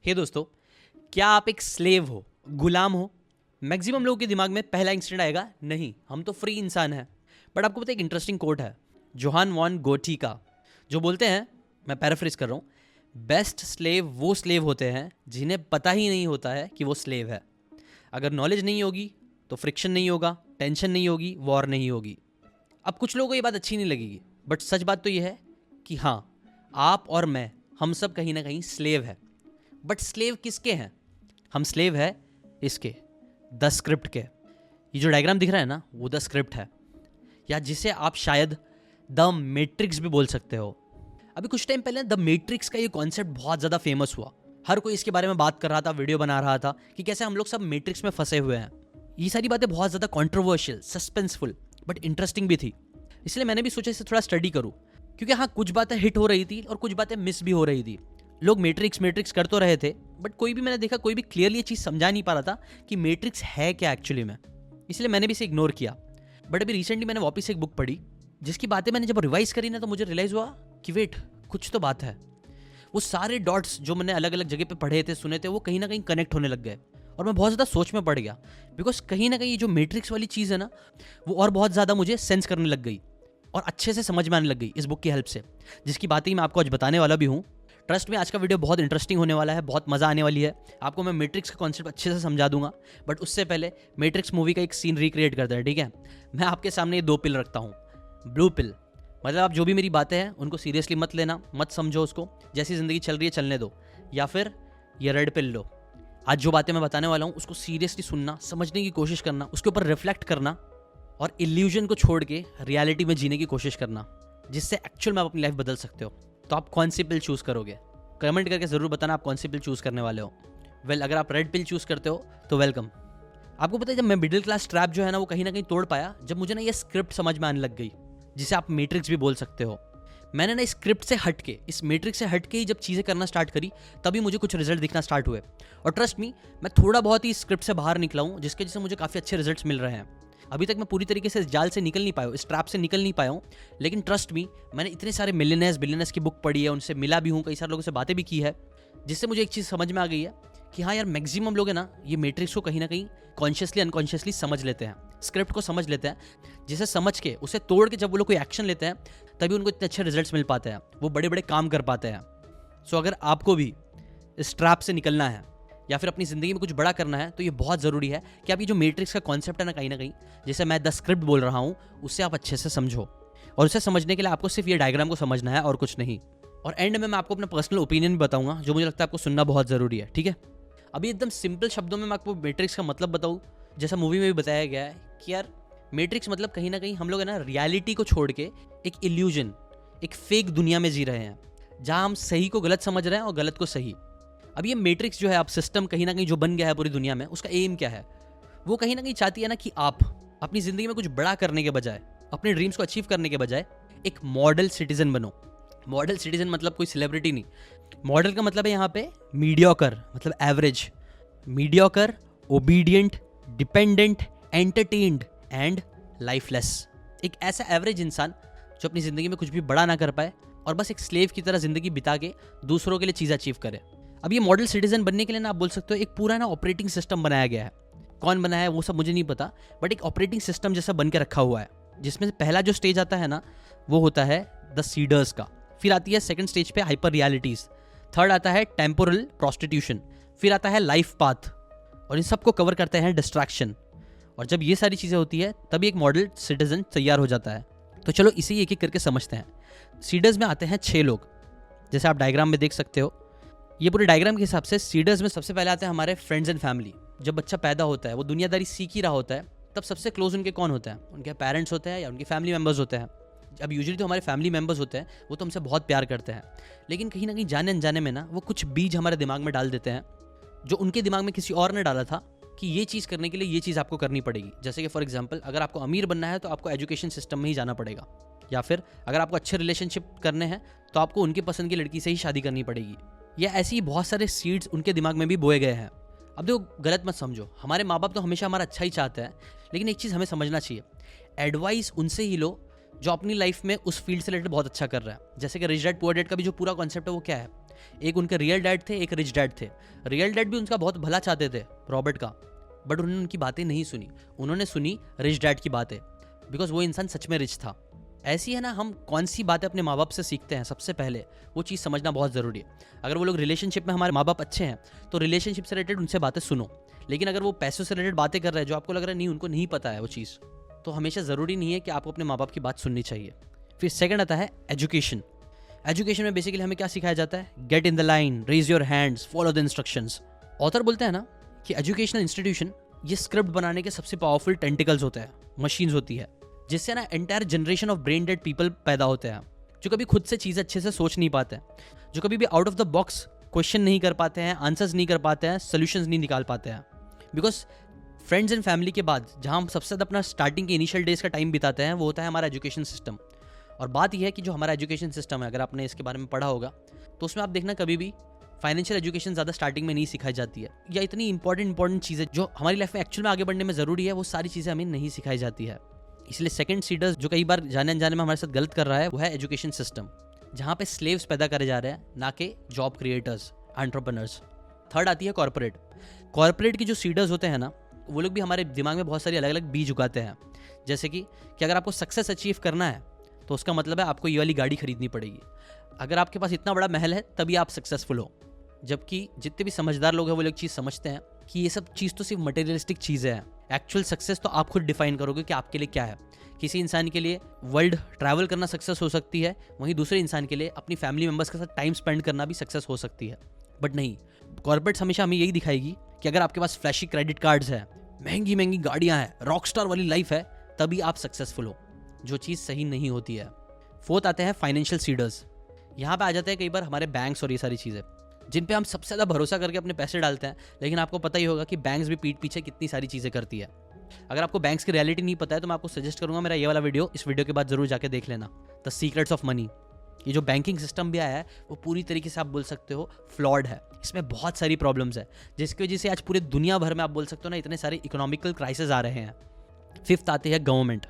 हे दोस्तों, क्या आप एक स्लेव हो, गुलाम हो? मैक्सिमम लोगों के दिमाग में पहला इंसिडेंट आएगा नहीं, हम तो फ्री इंसान हैं। बट आपको पता है एक इंटरेस्टिंग कोट है जोहान वॉन गोटी का, जो बोलते हैं, मैं पैराफ्रेज कर रहा हूँ, बेस्ट स्लेव वो स्लेव होते हैं जिन्हें पता ही नहीं होता है कि वो स्लेव है। अगर नॉलेज नहीं होगी तो फ्रिक्शन नहीं होगा, टेंशन नहीं होगी, वॉर नहीं होगी। अब कुछ लोगों को ये बात अच्छी नहीं लगेगी, बट सच बात तो ये है कि हाँ, आप और मैं, हम सब कहीं ना कहीं स्लेव है। बट स्लेव किसके हैं? हम स्लेव है इसके, द स्क्रिप्ट के। ये जो डायग्राम दिख रहा है ना, वो द स्क्रिप्ट है, या जिसे आप शायद द मैट्रिक्स भी बोल सकते हो। अभी कुछ टाइम पहले द मैट्रिक्स का ये कॉन्सेप्ट बहुत ज़्यादा फेमस हुआ। हर कोई इसके बारे में बात कर रहा था, वीडियो बना रहा था कि कैसे हम लोग सब मैट्रिक्स में फंसे हुए हैं। ये सारी बातें बहुत ज़्यादा कॉन्ट्रोवर्शियल, सस्पेंसफुल बट इंटरेस्टिंग भी थी। इसलिए मैंने भी सोचा इसे थोड़ा स्टडी करूँ, क्योंकि हाँ, कुछ बातें हिट हो रही थी और कुछ बातें मिस भी हो रही थी। लोग मैट्रिक्स कर तो रहे थे, बट कोई भी, मैंने देखा, कोई भी क्लियरली ये चीज़ समझा नहीं पा रहा था कि मैट्रिक्स है क्या एक्चुअली में। इसलिए मैंने भी इसे इग्नोर किया। बट अभी रिसेंटली मैंने वापस एक बुक पढ़ी, जिसकी बातें मैंने जब रिवाइज करी ना, तो मुझे रियलाइज हुआ कि वेट, कुछ तो बात है। वो सारे डॉट्स जो मैंने अलग अलग जगह पे पढ़े थे, सुने थे, वो कहीं ना कहीं कनेक्ट होने लग गए और मैं बहुत ज़्यादा सोच में पड़ गया। बिकॉज कहीं ना कहीं ये जो मैट्रिक्स वाली चीज़ है ना, वो और बहुत ज़्यादा मुझे सेंस करने लग गई और अच्छे से समझ में आने लग गई इस बुक की हेल्प से, जिसकी बातें मैं आपको आज बताने वाला भी हूँ। ट्रस्ट में आज का वीडियो बहुत इंटरेस्टिंग होने वाला है, बहुत मज़ा आने वाली है। आपको मैं मैट्रिक्स का कॉन्सेप्ट अच्छे से समझा दूंगा, बट उससे पहले मैट्रिक्स मूवी का एक सीन रिक्रिएट करते हैं, ठीक है? मैं आपके सामने ये 2 पिल रखता हूँ। ब्लू पिल मतलब आप जो भी मेरी बातें हैं उनको सीरियसली मत लेना, मत समझो उसको, जैसी ज़िंदगी चल रही है चलने दो। या फिर ये रेड पिल लो, आज जो बातें मैं बताने वाला हूँ उसको सीरियसली सुनना, समझने की कोशिश करना, उसके ऊपर रिफ्लेक्ट करना और इल्यूजन को छोड़ के रियलिटी में जीने की कोशिश करना, जिससे एक्चुअल में आप अपनी लाइफ बदल सकते हो। तो आप कौन सी पिल चूज़ करोगे? कमेंट करके ज़रूर बताना आप कौन सी पिल चूज़ करने वाले हो। वेल, अगर आप रेड पिल चूज़ करते हो तो वेलकम। आपको पता है, जब मैं मिडिल क्लास ट्रैप जो है ना, वो कहीं ना कहीं तोड़ पाया जब मुझे ना ये स्क्रिप्ट समझ में आने लग गई, जिसे आप मैट्रिक्स भी बोल सकते हो। मैंने ना स्क्रिप्ट से हट के, इस मैट्रिक्स से हट के ही जब चीज़ें करना स्टार्ट करी, तभी मुझे कुछ रिजल्ट दिखना स्टार्ट हुए। और ट्रस्ट मी, मैं थोड़ा बहुत ही स्क्रिप्ट से बाहर निकला हूँ, जिसके वजह से मुझे काफ़ी अच्छे रिजल्ट्स मिल रहे हैं। अभी तक मैं पूरी तरीके से इस जाल से निकल नहीं पाया हूँ, इस ट्रैप से निकल नहीं पाया हूँ, लेकिन ट्रस्ट मी, मैंने इतने सारे मिलियनेयर्स की बुक पढ़ी है, उनसे मिला भी हूँ, कई सारे लोगों से बातें भी की है, जिससे मुझे एक चीज़ समझ में आ गई है कि हाँ यार, मैक्सिमम लोग है ना, ये मैट्रिक्स को कहीं ना कहीं कॉन्शियसली अनकॉन्शियसली समझ लेते हैं, स्क्रिप्ट को समझ लेते हैं, जिसे समझ के उसे तोड़ के जब वो लोग कोई एक्शन लेते हैं, तभी उनको इतने अच्छे रिजल्ट्स मिल पाते हैं, वो बड़े बड़े काम कर पाते हैं। सो अगर आपको भी इस ट्रैप से निकलना है या फिर अपनी ज़िंदगी में कुछ बड़ा करना है, तो ये बहुत ज़रूरी है कि आप ये जो मैट्रिक्स का कॉन्सेप्ट है ना, कहीं ना कहीं, जैसे मैं द स्क्रिप्ट बोल रहा हूँ, उससे आप अच्छे से समझो। और उसे समझने के लिए आपको सिर्फ ये डायग्राम को समझना है और कुछ नहीं। और एंड में मैं आपको अपना पर्सनल ओपिनियन भी बताऊंगा, जो मुझे लगता है आपको सुनना बहुत ज़रूरी है, ठीक है? अभी एकदम सिंपल शब्दों में मैं आपको मैट्रिक्स का मतलब बताऊँ, जैसा मूवी में भी बताया गया है कि यार, मैट्रिक्स मतलब कहीं ना कहीं हम लोग है ना, रियलिटी को छोड़ के एक इल्यूजन, एक फेक दुनिया में जी रहे हैं, जहाँ हम सही को गलत समझ रहे हैं और गलत को सही। अब ये मैट्रिक्स जो है, आप सिस्टम कहीं ना कहीं जो बन गया है पूरी दुनिया में, उसका एम क्या है? वो कहीं ना कहीं चाहती है ना कि आप अपनी ज़िंदगी में कुछ बड़ा करने के बजाय, अपने ड्रीम्स को अचीव करने के बजाय, एक मॉडल सिटीजन बनो। मॉडल सिटीजन मतलब कोई सेलिब्रिटी नहीं। मॉडल का मतलब है यहाँ पे मीडियोकर, मतलब average. Mediocre, obedient, dependent, entertained and lifeless. एक ऐसा एवरेज इंसान जो अपनी ज़िंदगी में कुछ भी बड़ा ना कर पाए और बस एक स्लेव की तरह ज़िंदगी बिता के दूसरों के लिए चीज़ अचीव करे। अब ये मॉडल सिटीजन बनने के लिए ना, आप बोल सकते हो, एक पूरा ना ऑपरेटिंग सिस्टम बनाया गया है। कौन बनाया है वो सब मुझे नहीं पता, बट एक ऑपरेटिंग सिस्टम जैसा बन के रखा हुआ है, जिसमें पहला जो स्टेज आता है ना, वो होता है द सीडर्स का। फिर आती है सेकंड स्टेज पे हाइपर रियलिटीज़। थर्ड आता है टेम्पोरल प्रोस्टिट्यूशन। फिर आता है लाइफ पाथ, और इन सबको कवर करते हैं डिस्ट्रैक्शन। और जब ये सारी चीज़ें होती है, तभी एक मॉडल सिटीजन तैयार हो जाता है। तो चलो इसे एक एक करके समझते हैं। सीडर्स में आते हैं 6 लोग, जैसे आप डायग्राम में देख सकते हो। ये पूरे डायग्राम के हिसाब से सीडर्स में सबसे पहले आते हैं हमारे फ्रेंड्स एंड फैमिली। जब बच्चा पैदा होता है, वो दुनियादारी सीख ही रहा होता है, तब सबसे क्लोज उनके कौन होते हैं? उनके पेरेंट्स होते हैं या उनके फैमिली मेम्बर्स होते हैं। अब यूजुअली तो हमारे फैमिली मेम्बर्स होते हैं, वो तो हमसे बहुत प्यार करते हैं, लेकिन कहीं ना कहीं जाने अनजाने में ना, वो कुछ बीज हमारे दिमाग में डाल देते हैं, जो उनके दिमाग में किसी और ने डाला था कि ये चीज़ करने के लिए ये चीज़ आपको करनी पड़ेगी। जैसे कि फॉर एग्जांपल, अगर आपको अमीर बनना है तो आपको एजुकेशन सिस्टम में ही जाना पड़ेगा, या फिर अगर आपको अच्छे रिलेशनशिप करने हैं तो आपको उनकी पसंद की लड़की से ही शादी करनी पड़ेगी। या ऐसे ही बहुत सारे सीड्स उनके दिमाग में भी बोए गए हैं। अब देखो, गलत मत समझो, हमारे माँ बाप तो हमेशा हमारा अच्छा ही चाहते हैं, लेकिन एक चीज़ हमें समझना चाहिए, एडवाइस उनसे ही लो जो अपनी लाइफ में उस फील्ड से रिलेटेड बहुत अच्छा कर रहा है। जैसे कि रिच डैड पुअर डैड का भी जो पूरा कॉन्सेप्ट है, वो क्या है? एक उनके रियल डैड थे, एक रिच डैड थे। रियल डैड भी उनका बहुत भला चाहते थे रॉबर्ट का, बट उन्होंने उनकी बातें नहीं सुनी। उन्होंने सुनी रिच डैड की बातें, बिकॉज वो इंसान सच में रिच था। ऐसी है ना, हम कौन सी बातें अपने माँ बाप से सीखते हैं, सबसे पहले वो चीज़ समझना बहुत ज़रूरी है। अगर वो लोग रिलेशनशिप में, हमारे माँ बाप अच्छे हैं, तो रिलेशनशिप से रिलेटेड उनसे बातें सुनो। लेकिन अगर वो पैसों से रिलेटेड बातें कर रहे हैं जो आपको लग रहा है नहीं, उनको नहीं पता है वो चीज़, तो हमेशा ज़रूरी नहीं है कि आपको अपने माँ बाप की बात सुननी चाहिए। फिर सेकंड आता है एजुकेशन। एजुकेशन में बेसिकली हमें क्या सिखाया जाता है? Get in the line, raise your hands, follow the instructions. Author बोलते हैं ना कि एजुकेशनल इंस्टीट्यूशन ये स्क्रिप्ट बनाने के सबसे पावरफुल टेंटिकल्स होते हैं, मशीन्स होती है, जिससे ना entire generation of brain dead people पैदा होते हैं, जो कभी खुद से चीज़ अच्छे से सोच नहीं पाते हैं, जो कभी भी out of the box question नहीं कर पाते हैं, आंसर्स नहीं कर पाते हैं, सोल्यूशंस नहीं निकाल पाते हैं। बिकॉज फ्रेंड्स एंड फैमिली के बाद जहाँ हम सबसे ज़्यादा अपना स्टार्टिंग के इनिशियल डेज का टाइम बिताते हैं, वो होता है हमारा एजुकेशन सिस्टम। और बात यह है कि जो हमारा एजुकेशन सिस्टम है, अगर आपने इसके बारे में पढ़ा होगा, तो उसमें आप देखना कभी भी फाइनेंशियल एजुकेशन ज़्यादा स्टार्टिंग में नहीं सिखाई जाती है, या इतनी इंपॉर्टेंट चीज़ें जो हमारी लाइफ में एक्चुअल में आगे बढ़ने में ज़रूरी है, वो सारी चीज़ें हमें नहीं सिखाई जाती है। इसलिए सेकंड सीडर्स जो कई बार जाने अनजाने में हमारे साथ गलत कर रहा है, वो है एजुकेशन सिस्टम, जहाँ पे स्लेव्स पैदा करे जा रहे हैं, ना कि जॉब क्रिएटर्स, एंटरप्रेन्योर्स। थर्ड आती है कॉर्पोरेट। कॉर्पोरेट की जो सीडर्स होते हैं ना, वो लोग भी हमारे दिमाग में बहुत सारी अलग अलग बीज उगाते हैं। जैसे कि अगर आपको सक्सेस अचीव करना है, तो उसका मतलब है आपको ये वाली गाड़ी खरीदनी पड़ेगी। अगर आपके पास इतना बड़ा महल है, तभी आप सक्सेसफुल हो। जबकि जितने भी समझदार लोग हैं, वो लोग चीज़ समझते हैं कि ये सब चीज़ तो सिर्फ मटेरियलिस्टिक चीज़ें हैं। एक्चुअल सक्सेस तो आप खुद डिफाइन करोगे कि आपके लिए क्या है। किसी इंसान के लिए वर्ल्ड ट्रैवल करना सक्सेस हो सकती है, वहीं दूसरे इंसान के लिए अपनी फैमिली मेंबर्स के साथ टाइम स्पेंड करना भी सक्सेस हो सकती है। बट नहीं, कॉर्पोरेट्स हमेशा हमें यही दिखाएगी कि अगर आपके पास फ्लैशी क्रेडिट कार्ड्स हैं, महंगी महंगी गाड़ियां हैं, रॉकस्टार वाली लाइफ है, तभी आप सक्सेसफुल हो, जो चीज़ सही नहीं होती है। फोर्थ आते हैं फाइनेंशियल सीडर्स। यहाँ पे आ जाते हैं कई बार हमारे बैंक्स और ये सारी चीज़ें, जिन पे हम सबसे ज़्यादा भरोसा करके अपने पैसे डालते हैं। लेकिन आपको पता ही होगा कि बैंक्स भी पीठ पीछे कितनी सारी चीज़ें करती है। अगर आपको बैंक्स की रियलिटी नहीं पता है, तो मैं आपको सजेस्ट करूंगा मेरा ये वाला वीडियो, इस वीडियो के बाद जरूर जाके देख लेना, द सीक्रेट्स ऑफ मनी। ये जो बैंकिंग सिस्टम भी आया है, वो पूरी तरीके से आप बोल सकते हो फ्लॉड है। इसमें बहुत सारी प्रॉब्लम्स है, जिसकी वजह से आज पूरे दुनिया भर में आप बोल सकते हो ना, इतने सारे इकोनॉमिकल क्राइसिस आ रहे हैं। फिफ्थ आती है गवर्नमेंट।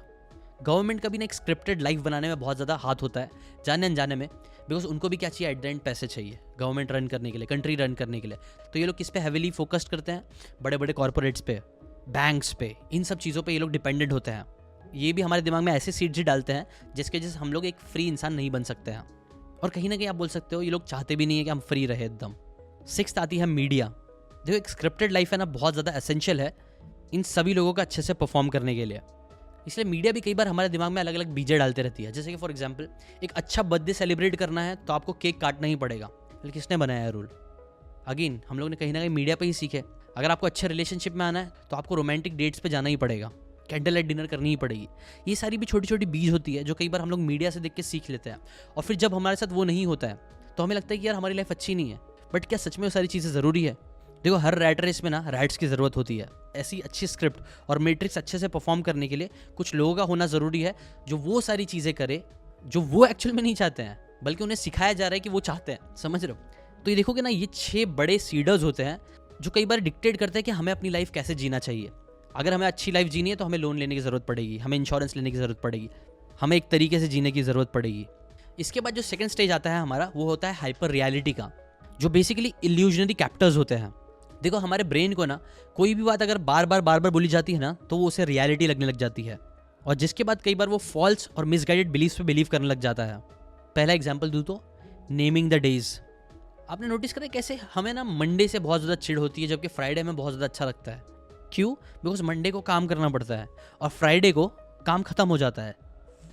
गवर्नमेंट का भी ना एक स्क्रिप्टेड लाइफ बनाने में बहुत ज़्यादा हाथ होता है, जाने अनजाने में। बिकॉज उनको भी क्या चाहिए, एट द एंड पैसे चाहिए गवर्नमेंट रन करने के लिए, कंट्री रन करने के लिए। तो ये लोग किस पे हैविली फोकस्ड करते हैं? बड़े बड़े कॉर्पोरेट्स पे, बैंक्स पे, इन सब चीज़ों पे ये लोग डिपेंडेंट होते हैं। ये भी हमारे दिमाग में ऐसे सीड्स ही डालते हैं जिसके वजह से हम लोग एक फ्री इंसान नहीं बन सकते हैं। और कहीं ना कहीं आप बोल सकते हो ये लोग चाहते भी नहीं है कि हम फ्री रहे एकदम। सिक्स्थ आती है मीडिया। देखो, एक स्क्रिप्टेड लाइफ है ना, बहुत ज़्यादा एसेंशियल है इन सभी लोगों का अच्छे से परफॉर्म करने के लिए। इसलिए मीडिया भी कई बार हमारे दिमाग में अलग अलग बीजें डालते रहती है। जैसे कि फॉर एग्जांपल, एक अच्छा बर्थडे सेलिब्रेट करना है तो आपको केक काटना ही पड़ेगा। लेकिन किसने बनाया है रूल? अगेन हम लोग ने कहीं ना कहीं मीडिया पे ही सीखे। अगर आपको अच्छे रिलेशनशिप में आना है तो आपको रोमांटिक डेट्स पे जाना ही पड़ेगा, कैंडल लाइट डिनर करनी ही पड़ेगी। ये सारी भी छोटी छोटी बीज होती है जो कई बार हम लोग मीडिया से देख के सीख लेते हैं। और फिर जब हमारे साथ वो नहीं होता है तो हमें लगता है कि यार हमारी लाइफ अच्छी नहीं है। बट क्या सच में वो सारी चीज़ें ज़रूरी है? देखो, हर रैट रेस में ना रैट्स की ज़रूरत होती है। ऐसी अच्छी स्क्रिप्ट और मैट्रिक्स अच्छे से परफॉर्म करने के लिए कुछ लोगों का होना ज़रूरी है, जो वो सारी चीज़ें करे जो वो एक्चुअल में नहीं चाहते हैं, बल्कि उन्हें सिखाया जा रहा है कि वो चाहते हैं। समझ रहे हो? तो ये देखोगे ना, ये 6 बड़े सीडर्स होते हैं जो कई बार डिक्टेट करते हैं कि हमें अपनी लाइफ कैसे जीना चाहिए। अगर हमें अच्छी लाइफ जीनी है तो हमें लोन लेने की ज़रूरत पड़ेगी, हमें इंश्योरेंस लेने की ज़रूरत पड़ेगी, हमें एक तरीके से जीने की ज़रूरत पड़ेगी। इसके बाद जो सेकंड स्टेज आता है हमारा, वो होता है हाइपर रियलिटी का, जो बेसिकली इल्यूजनरी कैप्टर्स होते हैं। देखो, हमारे ब्रेन को ना कोई भी बात अगर बार बार बोली जाती है ना, तो वो उसे रियलिटी लगने लग जाती है, और जिसके बाद कई बार वो फॉल्स और मिसगाइडेड बिलीव्स पे बिलीव करने लग जाता है। पहला एग्जांपल दूँ तो नेमिंग द डेज। आपने नोटिस करा कैसे हमें ना मंडे से बहुत ज़्यादा चिढ़ होती है, जबकि फ्राइडे में बहुत ज़्यादा अच्छा लगता है। क्यों? बिकॉज मंडे को काम करना पड़ता है और फ्राइडे को काम खत्म हो जाता है,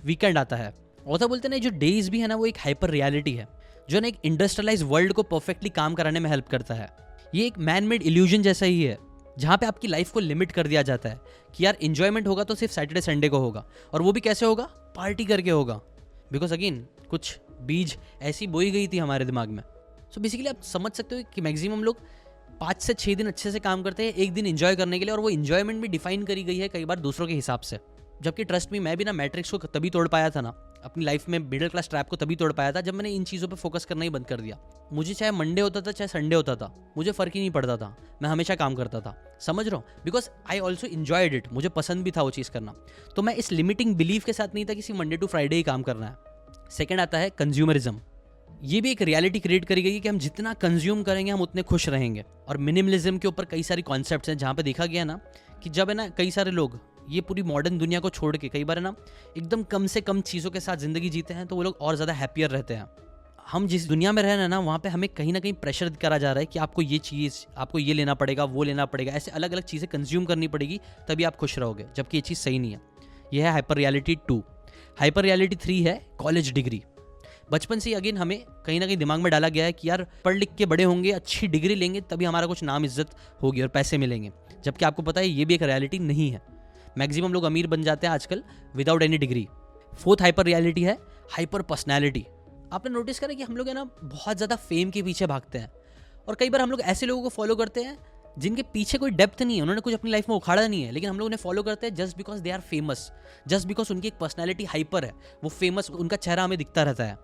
वीकेंड आता है। ऑथर बोलते हैं जो डेज भी है ना, वो एक हाइपर रियलिटी है, जो ना एक इंडस्ट्रियलाइज वर्ल्ड को परफेक्टली काम कराने में हेल्प करता है। ये एक मैन मेड इल्यूजन जैसा ही है, जहाँ पे आपकी लाइफ को लिमिट कर दिया जाता है कि यार एंजॉयमेंट होगा तो सिर्फ सैटरडे संडे को होगा, और वो भी कैसे होगा? पार्टी करके होगा। बिकॉज अगेन कुछ बीज ऐसी बोई गई थी हमारे दिमाग में। सो बेसिकली आप समझ सकते हो कि मैक्सिमम लोग 5 से 6 दिन अच्छे से काम करते हैं, एक दिन एंजॉय करने के लिए, और वो एंजॉयमेंट भी डिफाइन करी गई है कई बार दूसरों के हिसाब से। जबकि ट्रस्ट मी, मैं भी ना मैट्रिक्स को तभी तोड़ पाया था ना, अपनी लाइफ में मिडिल क्लास ट्रैप को तभी तोड़ पाया था जब मैंने इन चीज़ों पे फोकस करना ही बंद कर दिया। मुझे चाहे मंडे होता था चाहे संडे होता था, मुझे फ़र्क ही नहीं पड़ता था, मैं हमेशा काम करता था। समझ रहा हूँ? Because I also enjoyed it, मुझे पसंद भी था वो चीज़ करना। तो मैं इस लिमिटिंग बिलीफ के साथ नहीं था कि सिर्फ मंडे टू फ्राइडे ही काम करना है। सेकेंड आता है कंज्यूमरिज्म। ये भी एक रियलिटी क्रिएट करी गई है कि हम जितना कंज्यूम करेंगे हम उतने खुश रहेंगे। और मिनिमलिज्म के ऊपर कई सारी कॉन्सेप्ट्स हैं जहाँ पे देखा गया ना कि जब है ना कई सारे लोग ये पूरी मॉडर्न दुनिया को छोड़ के कई बार है ना एकदम कम से कम चीज़ों के साथ ज़िंदगी जीते हैं तो वो लोग और ज़्यादा हैप्पियर रहते हैं। हम जिस दुनिया में रह रहे हैं ना वहाँ पे हमें कहीं ना कहीं प्रेशर करा जा रहा है कि आपको ये चीज़, आपको ये लेना पड़ेगा, वो लेना पड़ेगा, ऐसे अलग अलग चीज़ें कंज्यूम करनी पड़ेगी तभी आप खुश रहोगे, जबकि ये चीज़ सही नहीं है। यह है हाइपर रियलिटी 2। हाइपर रियलिटी 3 है कॉलेज डिग्री। बचपन से ही अगेन हमें कहीं ना कहीं दिमाग में डाला गया है कि यार पढ़ लिख के बड़े होंगे, अच्छी डिग्री लेंगे तभी हमारा कुछ नाम इज्जत होगी और पैसे मिलेंगे, जबकि आपको पता है ये भी एक रियलिटी नहीं है। मैक्सिमम लोग अमीर बन जाते हैं आजकल without any degree. 4th hyper reality है हाइपर पर्सनैलिटी। आपने नोटिस करा कि हम लोग है ना बहुत ज़्यादा फेम के पीछे भागते हैं और कई बार हम लोग ऐसे लोगों को फॉलो करते हैं जिनके पीछे कोई डेप्थ नहीं है, उन्होंने कुछ अपनी लाइफ में उखाड़ा नहीं है, लेकिन हम लोग उन्हें फॉलो करते हैं just because they are famous, just because उनकी एक पर्सनैलिटी हाइपर है, वो फेमस, उनका चेहरा हमें दिखता रहता है,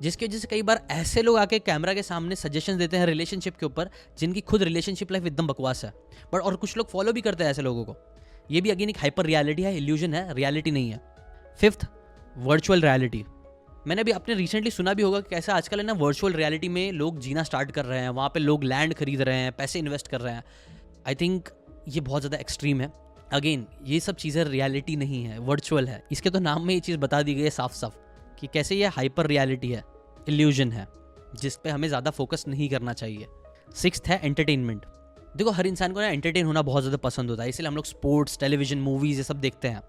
जिसकी वजह से कई बार ऐसे लोग आके कैमरा के सामने सजेशन देते हैं रिलेशनशिप के ऊपर जिनकी खुद रिलेशनशिप लाइफ एकदम बकवास है, बट और कुछ लोग फॉलो भी करते हैं ऐसे लोगों को। ये भी अगेन एक हाइपर रियलिटी है, इल्यूजन है, रियलिटी नहीं है। 5th virtual reality. मैंने अभी आपने रिसेंटली सुना भी होगा कि कैसे आजकल है ना वर्चुअल रियलिटी में लोग जीना स्टार्ट कर रहे हैं, वहाँ पे लोग लैंड खरीद रहे हैं, पैसे इन्वेस्ट कर रहे हैं। आई थिंक ये बहुत ज़्यादा एक्सट्रीम है। अगेन ये सब चीज़ें रियलिटी नहीं है, वर्चुअल है। इसके तो नाम में ये चीज़ बता दी गई है साफ साफ कि कैसे ये हाइपर रियलिटी है, इल्यूजन है, जिस पे हमें ज़्यादा फोकस नहीं करना चाहिए। 6th है एंटरटेनमेंट। देखो हर इंसान को ना एंटरटेन होना बहुत ज़्यादा पसंद होता है, इसलिए हम लोग स्पोर्ट्स, टेलीविजन, मूवीज़ ये सब देखते हैं।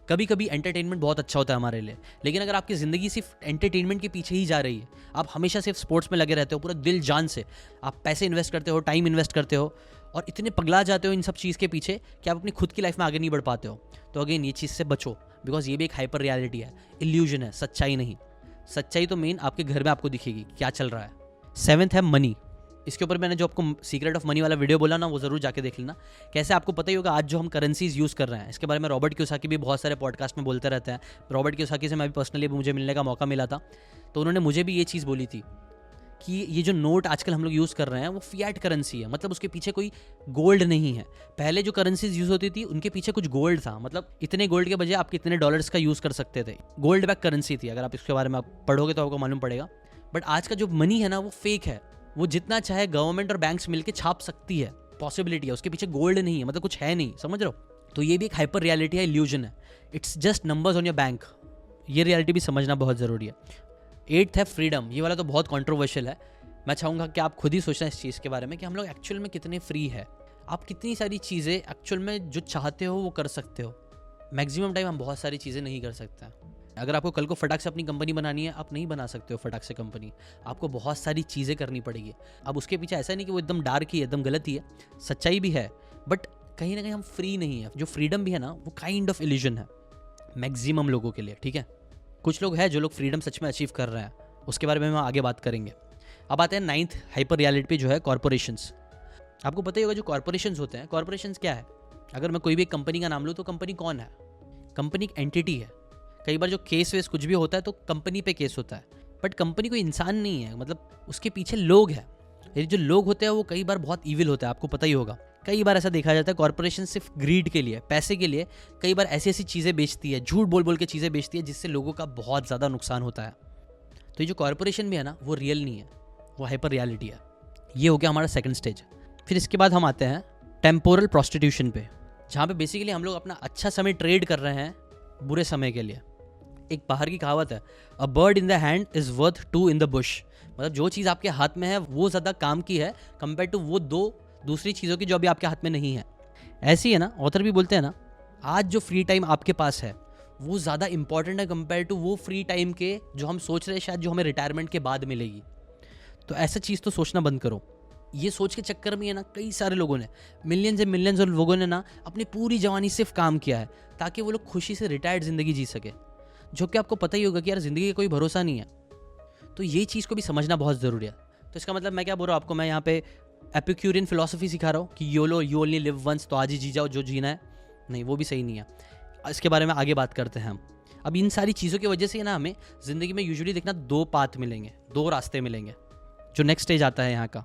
कभी कभी एंटरटेनमेंट बहुत अच्छा होता है हमारे लिए, लेकिन अगर आपकी ज़िंदगी सिर्फ एंटरटेनमेंट के पीछे ही जा रही है, आप हमेशा सिर्फ स्पोर्ट्स में लगे रहते हो पूरा दिल जान से, आप पैसे इन्वेस्ट करते हो, टाइम इन्वेस्ट करते हो और इतने पगला जाते हो इन सब चीज़ के पीछे कि आप अपनी खुद की लाइफ में आगे नहीं बढ़ पाते हो, तो अगेन ये चीज़ से बचो, बिकॉज ये भी एक हाइपर रियलिटी है, इल्यूजन है, सच्चाई नहीं। सच्चाई तो मेन आपके घर में आपको दिखेगी क्या चल रहा है। 7th है मनी। इसके ऊपर मैंने जो आपको सीक्रेट ऑफ मनी वाला वीडियो बोला ना, वो ज़रूर जाके देख लेना। कैसे आपको पता ही होगा आज जो हम करेंसीज यूज़ कर रहे हैं, इसके बारे में रॉबर्ट कियोसाकी भी बहुत सारे पॉडकास्ट में बोलते रहते हैं। रॉबर्ट कियोसाकी से मैं भी पर्सनली मुझे मिलने का मौका मिला था, तो उन्होंने मुझे भी ये चीज़ बोली थी कि ये जो नोट आजकल हम लोग यूज़ कर रहे हैं वो फिएट करेंसी है, मतलब उसके पीछे कोई गोल्ड नहीं है। पहले जो करेंसीज यूज़ होती थी उनके पीछे कुछ गोल्ड था, मतलब इतने गोल्ड के बजाय आप कितने डॉलर्स का यूज़ कर सकते थे, गोल्ड बैक करेंसी थी। अगर आप इसके बारे में आप पढ़ोगे तो आपको मालूम पड़ेगा। बट आज का जो मनी है ना वो फेक है, वो जितना चाहे गवर्नमेंट और बैंक्स मिलकर छाप सकती है, पॉसिबिलिटी है, उसके पीछे गोल्ड नहीं है, मतलब कुछ है नहीं, समझ रहे हो। तो ये भी एक हाइपर रियलिटी है, इल्यूजन है, it's just numbers on your bank. ये रियलिटी भी समझना बहुत ज़रूरी है। 8th है फ्रीडम। ये वाला तो बहुत कॉन्ट्रोवर्शियल है। मैं चाहूँगा कि आप खुद ही सोचना इस चीज़ के बारे में कि हम लोग एक्चुअल में कितने फ्री है। आप कितनी सारी चीज़ें एक्चुअल में जो चाहते हो वो कर सकते हो। मैक्सिमम टाइम हम बहुत सारी चीज़ें नहीं कर सकते हैं। अगर आपको कल को फटाक से अपनी कंपनी बनानी है, आप नहीं बना सकते हो फटाक से कंपनी, आपको बहुत सारी चीज़ें करनी पड़ेगी। अब उसके पीछे ऐसा नहीं कि वो एकदम डार्क ही है, एकदम गलत ही है, सच्चाई भी है, बट कहीं ना कहीं हम फ्री नहीं है। जो फ्रीडम भी है ना वो काइंड ऑफ इल्यूजन है मैक्सिमम लोगों के लिए, ठीक है। कुछ लोग हैं जो लोग फ्रीडम सच में अचीव कर रहे हैं, उसके बारे में हम आगे बात करेंगे। अब आते हैं 9th हाइपर रियलिटी पे, जो है कॉर्पोरेशंस। आपको पता ही होगा जो कॉर्पोरेशंस होते हैं, कॉर्पोरेशंस क्या है। अगर मैं कोई भी एक कंपनी का नाम लूँ तो कंपनी कौन है, कंपनी एक एंटिटी है। कई बार जो केस वेस कुछ भी होता है तो कंपनी पे केस होता है, बट कंपनी कोई इंसान नहीं है, मतलब उसके पीछे लोग हैं। ये जो लोग होते हैं वो कई बार बहुत ईविल होते हैं, आपको पता ही होगा। कई बार ऐसा देखा जाता है कॉर्पोरेशन सिर्फ ग्रीड के लिए, पैसे के लिए कई बार ऐसी ऐसी चीज़ें बेचती है, झूठ बोल बोल के चीज़ें बेचती है, जिससे लोगों का बहुत ज़्यादा नुकसान होता है। तो ये जो कॉर्पोरेशन भी है ना वो रियल नहीं है, वो हाइपर रियलिटी है। ये हो गया हमारा सेकंड स्टेज। फिर इसके बाद हम आते हैं टेम्पोरल प्रोस्टिट्यूशन पे, जहाँ पे बेसिकली हम लोग अपना अच्छा समय ट्रेड कर रहे हैं बुरे समय के लिए। एक बाहर की कहावत है, a bird in the hand is worth 2 in the Bush, मतलब जो चीज़ आपके हाथ में है वो ज़्यादा काम की है कंपेयर टू वो 2 दूसरी चीज़ों की जो अभी आपके हाथ में नहीं है। ऐसी ही है ना, ऑथर भी बोलते हैं ना, आज जो फ्री टाइम आपके पास है वो ज़्यादा इंपॉर्टेंट है कंपेयर टू वो फ्री टाइम के जो हम सोच रहे हैं शायद जो हमें रिटायरमेंट के बाद मिलेगी। तो ऐसा चीज़ तो सोचना बंद करो। ये सोच के चक्कर में है ना कई सारे लोगों ने, मिलियंस एंड मिलियंस लोगों ने ना अपनी पूरी जवानी सिर्फ काम किया है ताकि वो लोग खुशी से रिटायर्ड ज़िंदगी जी सके, जो कि आपको पता ही होगा कि यार ज़िंदगी का कोई भरोसा नहीं है। तो ये चीज़ को भी समझना बहुत ज़रूरी है। तो इसका मतलब मैं क्या बोल रहा हूँ आपको, मैं यहाँ पे एपिक्यूरियन फिलॉसफी सिखा रहा हूँ कि YOLO you only live once, तो आज ही जी जाओ जो जीना है। नहीं, वो भी सही नहीं है। इसके बारे में आगे बात करते हैं हम। अब इन सारी चीज़ों की वजह से ना हमें ज़िंदगी में यूजुअली देखना 2 पाथ मिलेंगे, 2 रास्ते मिलेंगे। जो नेक्स्ट स्टेज आता है यहाँ का,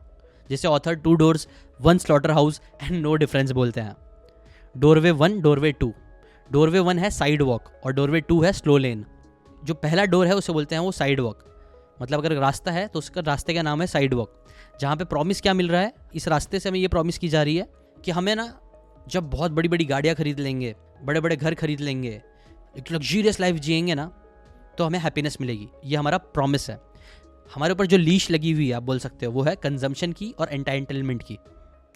जिसे author 2 doors 1 slaughter house and no difference बोलते हैं। Doorway 1, doorway 2। डोरवे 1 है साइड वॉक और डोरवे 2 है स्लो लेन। जो पहला डोर है उसे बोलते हैं वो साइड वॉक, मतलब अगर रास्ता है तो उसका रास्ते का नाम है साइड वॉक। जहाँ पे प्रॉमिस क्या मिल रहा है, इस रास्ते से हमें ये प्रॉमिस की जा रही है कि हमें ना जब बहुत बड़ी बड़ी गाड़ियाँ खरीद लेंगे, बड़े बड़े घर खरीद लेंगे, एक लग्जूरियस लाइफ जिएंगे ना, तो हमें हैप्पीनेस मिलेगी। ये हमारा प्रॉमिस है। हमारे ऊपर जो लीश लगी हुई है आप बोल सकते हो, वो है कंजम्पशन की और एंटाइटलमेंट की,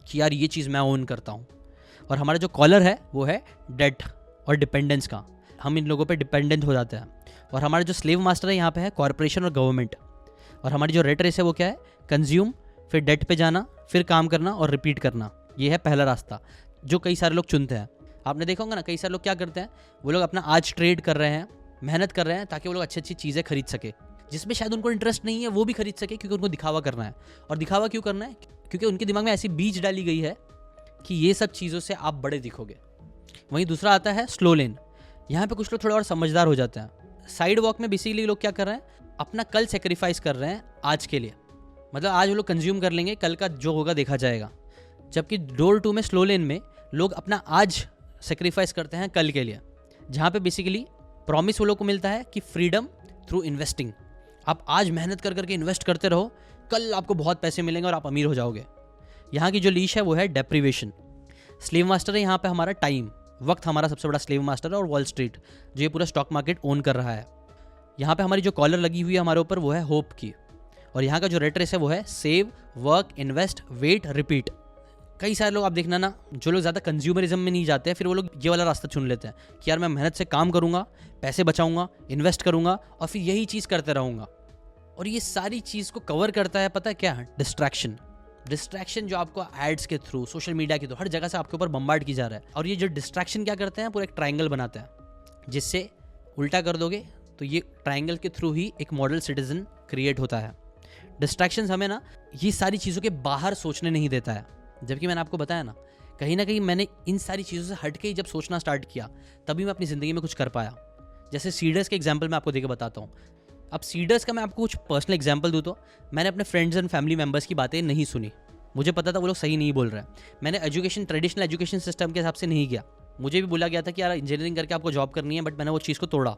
कि यार ये चीज़ मैं ओन करता हूँ। और हमारा जो कॉलर है वो है डेट और डिपेंडेंस का, हम इन लोगों पे डिपेंडेंट हो जाते हैं। और हमारा जो स्लेव मास्टर है यहाँ पे है कॉरपोरेशन और गवर्नमेंट। और हमारी जो रेट रेस है वो क्या है, कंज्यूम, फिर डेट पे जाना, फिर काम करना और रिपीट करना। ये है पहला रास्ता जो कई सारे लोग चुनते हैं। आपने देखा होगा ना, कई सारे लोग क्या करते हैं, वो लोग अपना आज ट्रेड कर रहे हैं, मेहनत कर रहे हैं ताकि वो लोग अच्छी अच्छी चीज़ें खरीद सके, जिसमें शायद उनको इंटरेस्ट नहीं है वो भी खरीद सके, क्योंकि उनको दिखावा करना है। और दिखावा क्यों करना है, क्योंकि उनके दिमाग में ऐसी बीज डाली गई है कि ये सब चीज़ों से आप बड़े दिखोगे। वहीं दूसरा आता है स्लो लेन। यहाँ पे कुछ लोग थोड़ा और समझदार हो जाते हैं। साइड वॉक में बेसिकली लोग क्या कर रहे हैं, अपना कल सेक्रीफाइस कर रहे हैं आज के लिए। मतलब आज वो लोग कंज्यूम कर लेंगे, कल का जो होगा देखा जाएगा। जबकि डोर 2 में स्लो लेन में लोग अपना आज सेक्रीफाइस करते हैं कल के लिए, जहाँ पे बेसिकली प्रॉमिस वो लोग को मिलता है कि फ्रीडम थ्रू इन्वेस्टिंग। आप आज मेहनत कर करके इन्वेस्ट करते रहो, कल आपको बहुत पैसे मिलेंगे और आप अमीर हो जाओगे। यहाँ की जो लीश है वो है डेप्रीवेशन। स्लेव मास्टर है यहाँ पे हमारा टाइम, वक्त हमारा सबसे बड़ा स्लेव मास्टर है, और वॉल स्ट्रीट जो ये पूरा स्टॉक मार्केट ओन कर रहा है। यहाँ पे हमारी जो कॉलर लगी हुई है हमारे ऊपर वो है होप की। और यहाँ का जो रेट रेस है वो है save, work, invest, wait, repeat. कई सारे लोग आप देखना ना, जो लोग ज़्यादा कंज्यूमरिज्म में नहीं जाते हैं, फिर वो लोग ये वाला रास्ता चुन लेते हैं कि यार मैं मेहनत से काम करूँगा, पैसे बचाऊँगा, इन्वेस्ट करूँगा और फिर यही चीज़ करते रहूँगा। और ये सारी चीज़ को कवर करता है पता है क्या है, डिस्ट्रैक्शन जो आपको एड्स के थ्रू, सोशल मीडिया के थ्रू हर जगह से आपके ऊपर बम्बार्ड की जा रहा है। और ये जो डिस्ट्रैक्शन क्या करते हैं, पूरा एक ट्रायंगल बनाते हैं, जिससे उल्टा कर दोगे तो ये ट्रायंगल के थ्रू ही एक मॉडल सिटीजन क्रिएट होता है। डिस्ट्रैक्शंस हमें ना ये सारी चीज़ों के बाहर सोचने नहीं देता है। जबकि मैंने आपको बताया ना कहीं मैंने इन सारी चीज़ों से हट के ही जब सोचना स्टार्ट किया, तभी मैं अपनी ज़िंदगी में कुछ कर पाया। जैसे सीडर्स के एग्जाम्पल मैं आपको देकर बताता हूँ। अब सीडर्स का मैं आपको कुछ पर्सनल एग्जाम्पल दूँ तो मैंने अपने फ्रेंड्स एंड फैमिली मेम्बर्स की बातें नहीं सुनी। मुझे पता था वो लोग सही नहीं बोल रहे हैं। मैंने ट्रेडिशनल एजुकेशन सिस्टम के हिसाब से नहीं गया। मुझे भी बोला गया था कि यार इंजीनियरिंग करके आपको जॉब करनी है, बट मैंने वो चीज़ को तोड़ा।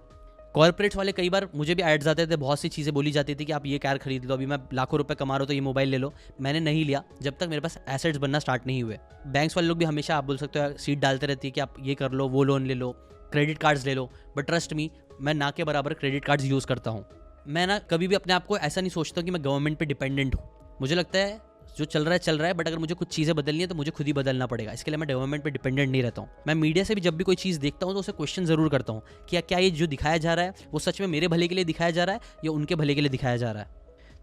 कॉर्पोरेट्स वाले कई बार मुझे भी एड्स आते थे, बहुत सी चीज़ें बोली जाती थी कि आप ये कार खरीद लो, अभी मैं लाखों रुपए कमा रहा हूँ तो ये मोबाइल ले लो। मैंने नहीं लिया जब तक मेरे पास एसेट्स बनना स्टार्ट नहीं हुए। बैंक्स वाले लोग भी हमेशा आप बोल सकते हो सीट डालते रहती है कि आप ये कर लो, वो लोन ले लो, क्रेडिट कार्ड्स ले लो, बट ट्रस्ट मी मैं ना के बराबर क्रेडिट कार्ड्स यूज़ करता हूँ। मैं ना कभी भी अपने आप को ऐसा नहीं सोचता कि मैं गवर्नमेंट पे डिपेंडेंट हूँ। मुझे लगता है जो चल रहा है, बट अगर मुझे कुछ चीज़ें बदलनी है तो मुझे खुद ही बदलना पड़ेगा। इसके लिए मैं गवर्नमेंट पे डिपेंडेंट नहीं रहता हूँ। मैं मीडिया से भी जब भी कोई चीज़ देखता हूँ तो उसे क्वेश्चन ज़रूर करता हूँ कि क्या ये जो दिखाया जा रहा है वो सच में मेरे भले के लिए दिखाया जा रहा है या उनके भले के लिए दिखाया जा रहा है।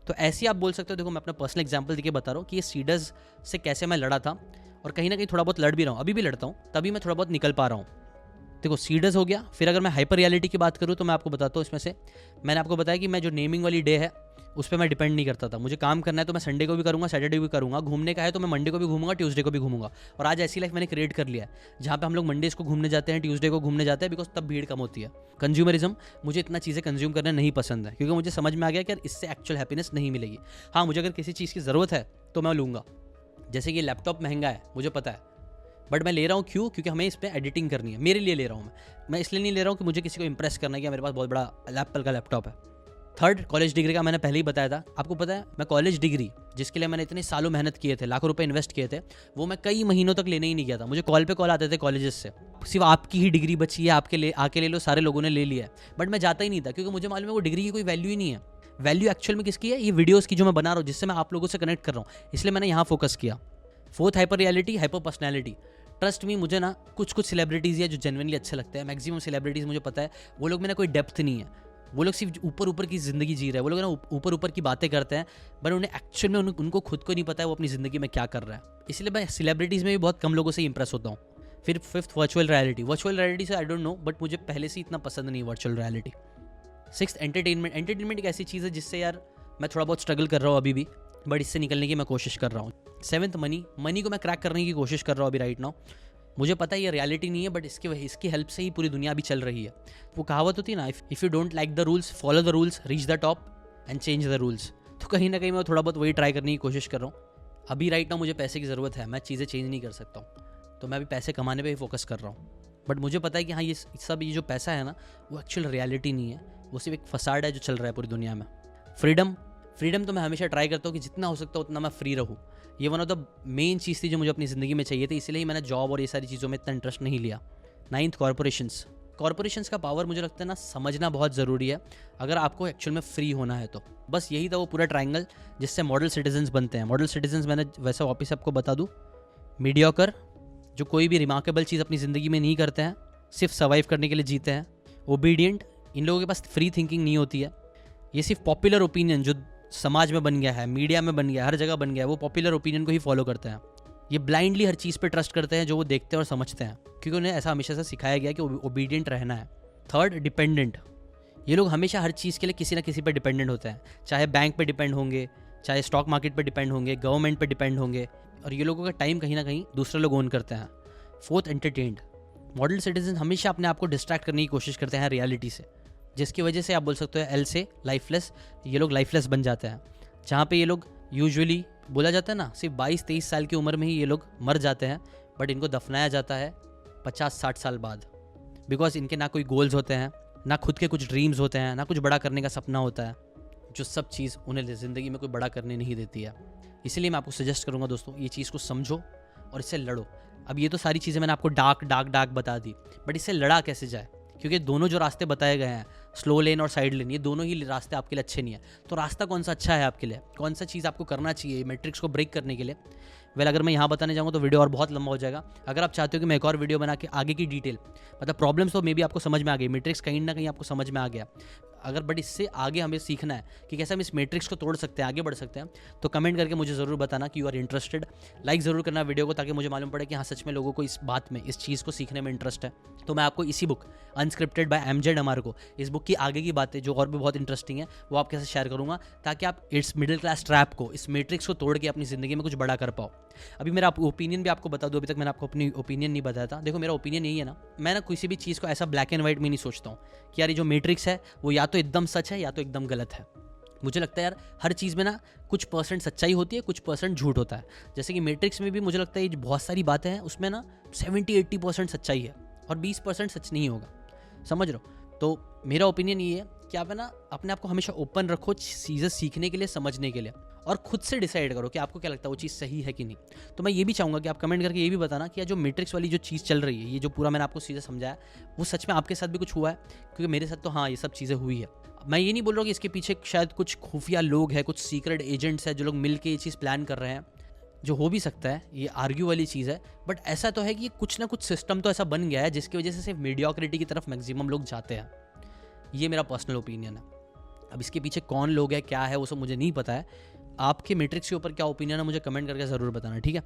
तो ऐसे आप बोल सकते हो। देखो मैं अपना पर्सनल एग्जाम्पल देके बता रहा हूँ कि ये सीडर्स से कैसे मैं लड़ा था, और कहीं ना कहीं थोड़ा बहुत लड़ भी रहा हूँ, अभी भी लड़ता हूँ, तभी मैं थोड़ा बहुत निकल पा रहा हूँ। देखो सीडर्स हो गया। फिर अगर मैं हाइपर रियलिटी की बात करूँ तो मैं आपको बताता हूँ। इसमें से मैंने आपको बताया कि मैं जो नेमिंग वाली डे है उस पर मैं डिपेंड नहीं करता था। मुझे काम करना है तो मैं संडे को भी करूँगा, सैटरडे भी करूँगा। घूमने का है तो मैं मंडे को भी घूमूंगा, ट्यूसडे को भी घूमूंगा। और आज ऐसी लाइफ मैंने क्रिएट कर लिया है जहाँ पे हम लोग मंडेज को घूमने जाते हैं, ट्यूसडे को घूमने जाते हैं, बिकॉज तब भीड़ कम होती है। कंज्यूमरिज्म, मुझे इतना चीज़ें कंज्यूम करना नहीं पसंद है, क्योंकि मुझे समझ में आ गया कि यार इससे एक्चुअल हैप्पीनेस नहीं मिलेगी। हाँ, मुझे अगर किसी चीज़ की ज़रूरत है तो मैं लूँगा। जैसे कि लैपटॉप महंगा है मुझे पता है, बट मैं ले रहा हूँ क्यों, क्योंकि हमें इस पर एडिटिंग करनी है, मेरे लिए ले रहा हूँ। मैं इसलिए नहीं ले रहा हूँ कि मुझे किसी को इंप्रेस करना है कि मेरे पास बहुत बड़ा एप्पल का लैपटॉप है। थर्ड, कॉलेज डिग्री का मैंने पहले ही बताया था। आपको पता है मैं कॉलेज डिग्री जिसके लिए मैंने इतने सालों मेहनत किए थे, लाखों रुपए इन्वेस्ट किए थे, वो मैं कई महीनों तक लेने ही नहीं गया था। मुझे कॉल पे कॉल आते थे कॉलेजेस से, सिर्फ आपकी ही डिग्री बची है, आपके आके ले लो, सारे लोगों ने ले लिया है। बट मैं जाता ही नहीं था, क्योंकि मुझे मालूम है वो डिग्री की कोई वैल्यू ही नहीं है। वैल्यू एक्चुअल में किसकी है, ये वीडियोस की जो मैं बना रहा हूँ, जिससे मैं आप लोगों से कनेक्ट कर रहा हूँ, इसलिए मैंने यहाँ फोकस किया। Fourth, hyper reality, hyper personality. Trust me, मुझे ना कुछ सेलिब्रिटीज़ है जो जेन्युइनली अच्छे लगते हैं। मैक्सिमम सेलिब्रिटीज़ मुझे पता है वो लोग में ना कोई डेप्थ नहीं है, वो लोग सिर्फ ऊपर की ज़िंदगी जी रहे हैं। वो लोग ना ऊपर की बातें करते हैं, बट उन्हें एक्चुअल में उनको खुद को नहीं पता है वो अपनी ज़िंदगी में क्या कर रहा है। इसलिए मैं सेलिब्रिटीज़ में भी बहुत कम लोगों से इंप्रेस होता हूँ। फिर फिफ्थ, वर्चुअल रियलिटी से आई डोंट नो, बट मुझे पहले से इतना पसंद नहीं वर्चुअल रियलिटी। सिक्स्थ, एंटरटेनमेंट एक ऐसी चीज़ है जिससे यार मैं थोड़ा बहुत स्ट्रगल कर रहा हूँ अभी भी, बट इससे निकलने की मैं कोशिश कर रहा हूँ। सेवंथ, मनी को मैं क्रैक करने की कोशिश कर रहा हूँ अभी राइट नाउ। मुझे पता है ये रियलिटी नहीं है, बट इसकी हेल्प से ही पूरी दुनिया अभी चल रही है। वो कहावत होती है ना, if you don't like the rules, follow the rules, reach the top and change the rules. तो कहीं ना कहीं मैं थोड़ा बहुत वही ट्राई करने की कोशिश कर रहा हूँ। अभी राइट नाउ मुझे पैसे की ज़रूरत है, मैं चीज़ें चेंज नहीं कर सकता हूँ, तो मैं अभी पैसे कमाने पर ही फोकस कर रहा हूँ। बट मुझे पता है कि हाँ ये जो पैसा है ना वो एक्चुअल रियलिटी नहीं है, वो सिर्फ एक फसाड है जो चल रहा है पूरी दुनिया में। फ्रीडम तो मैं हमेशा ट्राई करता हूँ कि जितना हो सकता है उतना मैं फ्री रहूँ। ये वन ऑफ द मेन चीज़ थी जो मुझे अपनी ज़िंदगी में चाहिए थी, इसलिए ही मैंने जॉब और ये सारी चीज़ों में इतना इंटरेस्ट नहीं लिया। 9th, कॉरपोरेशंस का पावर मुझे लगता है ना समझना बहुत ज़रूरी है अगर आपको एक्चुअल में फ्री होना है तो। बस यही था वो पूरा ट्रायंगल जिससे मॉडल सिटीजन्स बनते हैं। मॉडल सिटीजन्स मैंने वैसे वापस आपको बता दूँ, मीडियोकर जो कोई भी रिमार्केबल चीज़ अपनी ज़िंदगी में नहीं करते हैं, सिर्फ सर्वाइव करने के लिए जीते हैं। ओबीडियंट, इन लोगों के पास फ्री थिंकिंग नहीं होती है, ये सिर्फ पॉपुलर ओपिनियन जो समाज में बन गया है, मीडिया में बन गया है, हर जगह बन गया है, वो पॉपुलर ओपिनियन को ही फॉलो करते हैं। ये ब्लाइंडली हर चीज़ पे ट्रस्ट करते हैं जो वो देखते हैं और समझते हैं, क्योंकि उन्हें ऐसा हमेशा से सिखाया गया कि ओबीडियंट रहना है। 3rd, डिपेंडेंट, ये लोग हमेशा हर चीज़ के लिए किसी ना किसी पे डिपेंडेंट होते हैं, चाहे बैंक पे डिपेंड होंगे, चाहे स्टॉक मार्केट पे डिपेंड होंगे, गवर्नमेंट पे डिपेंड होंगे, और ये लोगों का टाइम कहीं ना कहीं दूसरे लोग ओन करते हैं। 4th, एंटरटेन्ड, मॉडल सिटीजन हमेशा अपने आप को डिस्ट्रैक्ट करने की कोशिश करते हैं रियलिटी से, जिसकी वजह से आप बोल सकते हो एल से लाइफलेस, ये लोग लाइफलेस बन जाते हैं। जहाँ पे ये लोग यूजुअली बोला जाता है ना सिर्फ 22-23 साल की उम्र में ही ये लोग मर जाते हैं, बट इनको दफनाया जाता है 50-60 साल बाद, बिकॉज इनके ना कोई गोल्स होते हैं, ना खुद के कुछ ड्रीम्स होते हैं, ना कुछ बड़ा करने का सपना होता है, जो सब चीज़ उन्हें ज़िंदगी में कोई बड़ा करने नहीं देती है। इसलिए मैं आपको सजेस्ट करूँगा दोस्तों, ये चीज़ को समझो और इससे लड़ो। अब ये तो सारी चीज़ें मैंने आपको डार्क बता दी, बट इससे लड़ा कैसे जाए, क्योंकि दोनों जो रास्ते बताए गए हैं, स्लो लेन और साइड लेन, ये दोनों ही रास्ते आपके लिए अच्छे नहीं है। तो रास्ता कौन सा अच्छा है आपके लिए, कौन सा चीज़ आपको करना चाहिए मैट्रिक्स को ब्रेक करने के लिए? वेल, अगर मैं यहाँ बताने जाऊँगा तो वीडियो और बहुत लंबा हो जाएगा। अगर आप चाहते हो कि मैं एक और वीडियो बना के आगे की डिटेल, मतलब प्रॉब्लम्स तो मे बी आपको समझ में आ गई, मैट्रिक्स कहीं ना कहीं आपको समझ में आ गया, अगर बट इससे आगे हमें सीखना है कि कैसे हम इस मैट्रिक्स को तोड़ सकते हैं, आगे बढ़ सकते हैं, तो कमेंट करके मुझे ज़रूर बताना कि यू आर इंटरेस्टेड। लाइक ज़रूर करना वीडियो को, ताकि मुझे मालूम पड़े कि हाँ सच में लोगों को इस बात में, इस चीज़ को सीखने में इंटरेस्ट है। तो मैं आपको इसी बुक अनस्क्रिप्टेड बाय एमजेड अमार, इस बुक की आगे की बातें जो और भी बहुत इंटरेस्टिंग है वो आपके साथ शेयर करूँगा, ताकि आप इस मिडिल क्लास ट्रैप को, इस मैट्रिक्स को तोड़ के अपनी ज़िंदगी में कुछ बड़ा कर पाओ। अभी मेरा ओपिनियन भी आपको बता दूँ, अभी तक मैंने आपको अपनी ओपिनियन नहीं बताया था। देखो, मेरा ओपिनियन यही है ना, मैं ना किसी भी चीज़ को ऐसा ब्लैक एंड व्हाइट में नहीं सोचता हूँ कि यार ये जो मैट्रिक्स है वो या तो एकदम सच है या तो एकदम गलत है। मुझे लगता है यार हर चीज़ में ना कुछ परसेंट सच्चाई होती है, कुछ परसेंट झूठ होता है। जैसे कि मैट्रिक्स में भी मुझे लगता है ये बहुत सारी बातें हैं, उसमें ना 70-80% सच्चाई है और 20% सच नहीं होगा, समझ रहे हो? तो मेरा ओपिनियन ये है कि आप है ना अपने आप को हमेशा ओपन रखो चीज़ें सीखने के लिए, समझने के लिए, और खुद से डिसाइड करो कि आपको क्या लगता है वो चीज़ सही है कि नहीं। तो मैं ये भी चाहूँगा कि आप कमेंट करके ये भी बताना कि जो मैट्रिक्स वाली जो चीज़ चल रही है, ये जो पूरा मैंने आपको चीज़ें समझाया, वो सच में आपके साथ भी कुछ हुआ है? क्योंकि मेरे साथ तो हाँ, ये सब चीज़ें हुई है। मैं ये नहीं बोल रहा हूँ कि इसके पीछे शायद कुछ खुफिया लोग हैं, कुछ सीक्रेट एजेंट्स हैं जो लोग मिल के ये चीज़ प्लान कर रहे हैं, जो हो भी सकता है, ये आर्ग्यू वाली चीज़ है। बट ऐसा तो है कि कुछ ना कुछ सिस्टम तो ऐसा बन गया है जिसकी वजह से सिर्फ मीडियोक्रिटी की तरफ मैक्सिमम लोग जाते हैं। ये मेरा पर्सनल ओपिनियन है। अब इसके पीछे कौन लोग है, क्या है, वो सब मुझे नहीं पता है। आपके मैट्रिक्स के ऊपर क्या ओपिनियन है मुझे कमेंट करके ज़रूर बताना, ठीक है?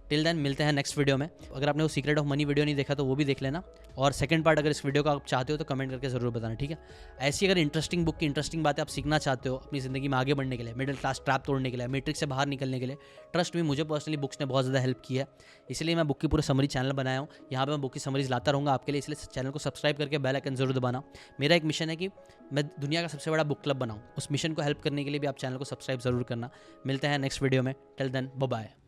टिल देन मिलते हैं नेक्स्ट वीडियो में। अगर आपने वो सीक्रेट ऑफ मनी वीडियो नहीं देखा तो वो भी देख लेना, और सेकंड पार्ट अगर इस वीडियो का आप चाहते हो तो कमेंट करके ज़रूर बताना, ठीक है? ऐसी अगर इंटरेस्टिंग बुक की इंटरेस्टिंग बातें आप सीखना चाहते हो अपनी ज़िंदगी में आगे बढ़ने के लिए, मिडिल क्लास ट्रैप तोड़ने के लिए, मैट्रिक्स से बाहर निकलने के लिए, ट्रस्ट में मुझे पर्सनली बुक्स ने बहुत ज़्यादा हेल्प की है। इसलिए मैं बुक की पूरा समरी चैनल बनाया हूँ, यहाँ पर मैं बुक की समरीज लाता रहूँगा आपके लिए। इसलिए चैनल को सब्सक्राइब करके बेल आइकन ज़रूर दबाना। मेरा एक मिशन है कि मैं दुनिया का सबसे बड़ा बुक क्लब बनाऊँ, उस मिशन को हेल्प करने के लिए भी आप चैनल को सब्सक्राइब ज़रूर करना। मिलते हैं नेक्स्ट वीडियो में, टिल देन बाय बाय।